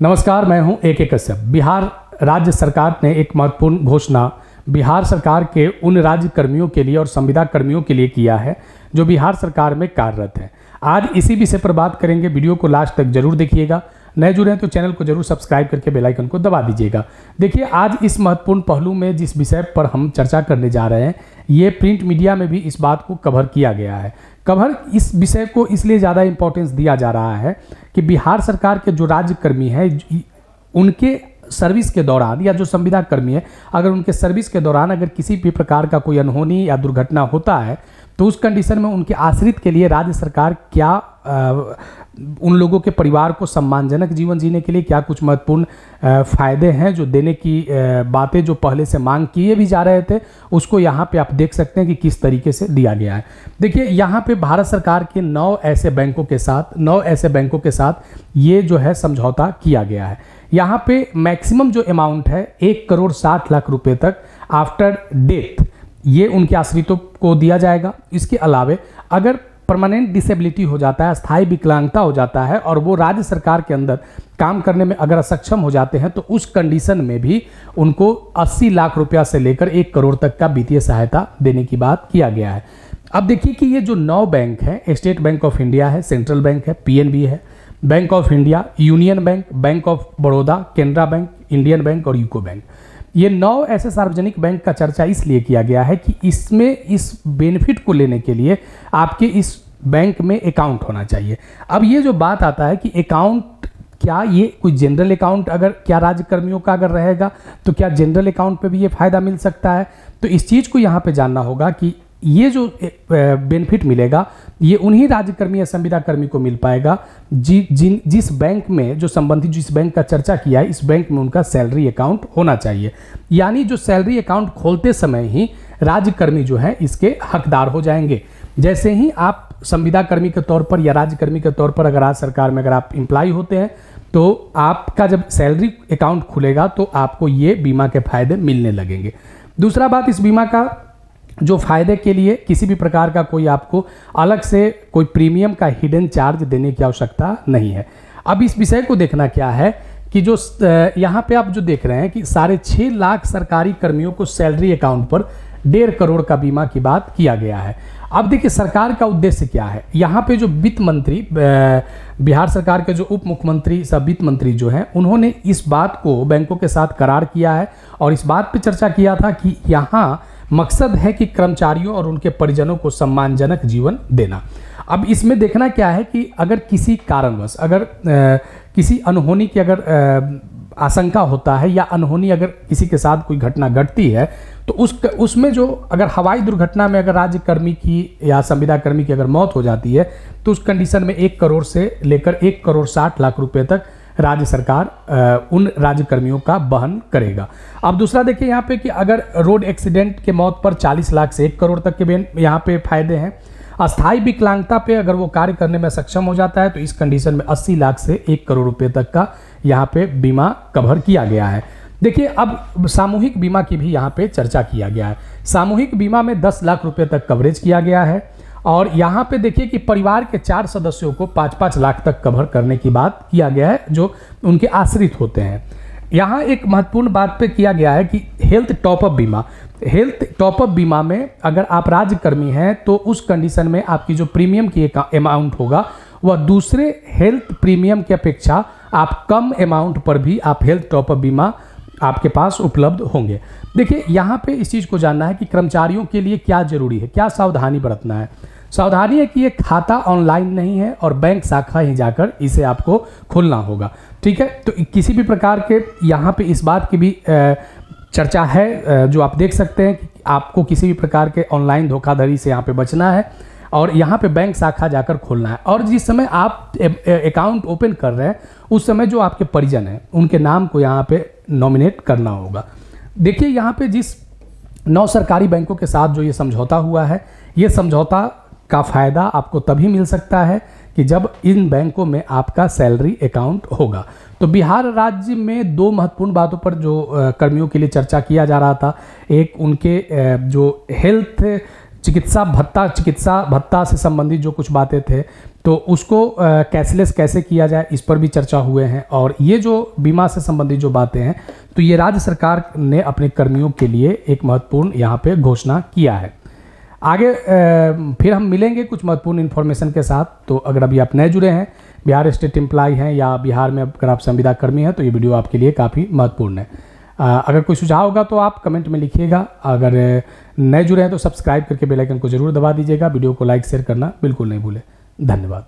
नमस्कार, मैं हूं AK कश्यप। बिहार राज्य सरकार ने एक महत्वपूर्ण घोषणा बिहार सरकार के उन राज्य कर्मियों के लिए और संविदा कर्मियों के लिए किया है जो बिहार सरकार में कार्यरत हैं। आज इसी विषय पर बात करेंगे। वीडियो को लास्ट तक जरूर देखिएगा। नए जुड़े हैं तो चैनल को जरूर सब्सक्राइब करके बेल आइकन को दबा दीजिएगा। देखिए, आज इस महत्वपूर्ण पहलू में जिस विषय पर हम चर्चा करने जा रहे हैं, ये प्रिंट मीडिया में भी इस बात को कवर किया गया है। इस विषय को इसलिए ज़्यादा इंपॉर्टेंस दिया जा रहा है कि बिहार सरकार के जो राज्य कर्मी हैं, उनके सर्विस के दौरान या जो संविदा कर्मी है, अगर उनके सर्विस के दौरान अगर किसी भी प्रकार का कोई अनहोनी या दुर्घटना होता है तो उस कंडीशन में उनके आश्रित के लिए राज्य सरकार क्या उन लोगों के परिवार को सम्मानजनक जीवन जीने के लिए क्या कुछ महत्वपूर्ण फायदे हैं जो देने की बातें जो पहले से मांग किए भी जा रहे थे, उसको यहाँ पे आप देख सकते हैं कि किस तरीके से दिया गया है। देखिए, यहाँ पे भारत सरकार के 9 ऐसे बैंकों के साथ ये जो है समझौता किया गया है। यहाँ पे मैक्सिमम जो अमाउंट है 1,60,00,000 रुपए तक आफ्टर डेथ ये उनके आश्रितों को दिया जाएगा। इसके अलावे अगर परमानेंट डिसेबिलिटी हो जाता है, स्थायी विकलांगता हो जाता है और वो राज्य सरकार के अंदर काम करने में अगर असक्षम हो जाते हैं तो उस कंडीशन में भी उनको 80 लाख रुपया से लेकर 1 करोड़ तक का वित्तीय सहायता देने की बात किया गया है। अब देखिए कि ये जो 9 बैंक हैं, स्टेट बैंक ऑफ इंडिया है, सेंट्रल बैंक है, PNB है, bank of India, union bank, bank of Baroda, Canara bank, Indian bank और यूको बैंक, ये 9 ऐसे सार्वजनिक बैंक का चर्चा इसलिए किया गया है कि इसमें इस बेनिफिट को लेने के लिए आपके इस बैंक में अकाउंट होना चाहिए। अब ये जो बात आता है कि अकाउंट, क्या ये कोई जनरल अकाउंट अगर क्या राज्य कर्मियों का अगर रहेगा तो क्या जनरल अकाउंट पे भी ये फायदा मिल सकता है? तो इस चीज़ को यहाँ पे जानना होगा कि ये जो बेनिफिट मिलेगा ये उन्हीं राज्यकर्मी या संविदा कर्मी को मिल पाएगा जिस बैंक में जो संबंधित जिस बैंक का चर्चा किया है, इस बैंक में उनका सैलरी अकाउंट होना चाहिए। यानी जो सैलरी अकाउंट खोलते समय ही राज्यकर्मी जो है इसके हकदार हो जाएंगे। जैसे ही आप संविदा कर्मी के तौर पर या राज्यकर्मी के तौर पर अगर राज्य सरकार में अगर आप एम्प्लॉय होते हैं तो आपका जब सैलरी अकाउंट खुलेगा तो आपको ये बीमा के फायदे मिलने लगेंगे। दूसरा बात, इस बीमा का जो फायदे के लिए किसी भी प्रकार का कोई आपको अलग से कोई प्रीमियम का हिडन चार्ज देने की आवश्यकता नहीं है। अब इस विषय को देखना क्या है कि जो यहाँ पे आप जो देख रहे हैं कि 6.5 लाख सरकारी कर्मियों को सैलरी अकाउंट पर 1.5 करोड़ का बीमा की बात किया गया है। अब देखिए, सरकार का उद्देश्य क्या है। यहाँ पे जो वित्त मंत्री, बिहार सरकार के जो उप मुख्यमंत्री सब वित्त मंत्री जो हैं, उन्होंने इस बात को बैंकों के साथ करार किया है और इस बात पे चर्चा किया था कि यहाँ मकसद है कि कर्मचारियों और उनके परिजनों को सम्मानजनक जीवन देना। अब इसमें देखना क्या है कि अगर किसी कारणवश अगर किसी अनहोनी की अगर आशंका होता है या अनहोनी अगर किसी के साथ कोई घटना घटती है तो उसमें जो अगर हवाई दुर्घटना में अगर राज्य कर्मी की या संविदा कर्मी की अगर मौत हो जाती है तो उस कंडीशन में 1 करोड़ से लेकर 1,60,00,000 रुपए तक राज्य सरकार उन राज्य कर्मियों का वहन करेगा। अब दूसरा देखिए यहाँ पे कि अगर रोड एक्सीडेंट के मौत पर 40 लाख से 1 करोड़ तक के यहाँ पे फायदे हैं। अस्थायी विकलांगता पे अगर वो कार्य करने में सक्षम हो जाता है तो इस कंडीशन में 80 लाख से 1 करोड़ रुपए तक का यहाँ पे बीमा कवर किया गया है। देखिए, अब सामूहिक बीमा की भी यहाँ पे चर्चा किया गया है। सामूहिक बीमा में 10 लाख रुपए तक कवरेज किया गया है और यहाँ पे देखिए कि परिवार के 4 सदस्यों को 5-5 लाख तक कवर करने की बात किया गया है जो उनके आश्रित होते हैं। यहाँ एक महत्वपूर्ण बात पे किया गया है कि हेल्थ टॉपअप बीमा। हेल्थ टॉपअप बीमा में अगर आप राज्य कर्मी हैं तो उस कंडीशन में आपकी जो प्रीमियम की अमाउंट होगा वह दूसरे हेल्थ प्रीमियम की अपेक्षा आप कम अमाउंट पर भी आप हेल्थ टॉपअप बीमा आपके पास उपलब्ध होंगे। देखिए, यहाँ पे इस चीज़ को जानना है कि कर्मचारियों के लिए क्या जरूरी है, क्या सावधानी बरतना है। सावधानी है कि ये खाता ऑनलाइन नहीं है और बैंक शाखा ही जाकर इसे आपको खोलना होगा। ठीक है, तो किसी भी प्रकार के यहाँ पे इस बात की भी चर्चा है जो आप देख सकते हैं कि आपको किसी भी प्रकार के ऑनलाइन धोखाधड़ी से यहाँ पे बचना है और यहाँ पे बैंक शाखा जाकर खोलना है। और जिस समय आप अकाउंट ओपन कर रहे हैं उस समय जो आपके परिजन हैं उनके नाम को यहाँ पे नॉमिनेट करना होगा। देखिए, यहाँ पे जिस 9 सरकारी बैंकों के साथ जो ये समझौता हुआ है, ये समझौता का फायदा आपको तभी मिल सकता है कि जब इन बैंकों में आपका सैलरी अकाउंट होगा। तो बिहार राज्य में 2 महत्वपूर्ण बातों पर जो कर्मियों के लिए चर्चा किया जा रहा था। एक, उनके जो हेल्थ चिकित्सा भत्ता से संबंधित जो कुछ बातें थे तो उसको कैशलेस कैसे किया जाए इस पर भी चर्चा हुए हैं। और ये जो बीमा से संबंधित जो बातें हैं, तो ये राज्य सरकार ने अपने कर्मियों के लिए एक महत्वपूर्ण यहाँ पे घोषणा किया है। आगे फिर हम मिलेंगे कुछ महत्वपूर्ण इन्फॉर्मेशन के साथ। तो अगर अभी आप नए जुड़े हैं, बिहार स्टेट एम्प्लॉय हैं या बिहार में अगर आप संविदा कर्मी हैं, तो ये वीडियो आपके लिए काफ़ी महत्वपूर्ण है। अगर कोई सुझाव होगा तो आप कमेंट में लिखिएगा। अगर नए जुड़े हैं तो सब्सक्राइब करके बेल आइकन को जरूर दबा दीजिएगा। वीडियो को लाइक शेयर करना बिल्कुल नहीं भूलें। धन्यवाद।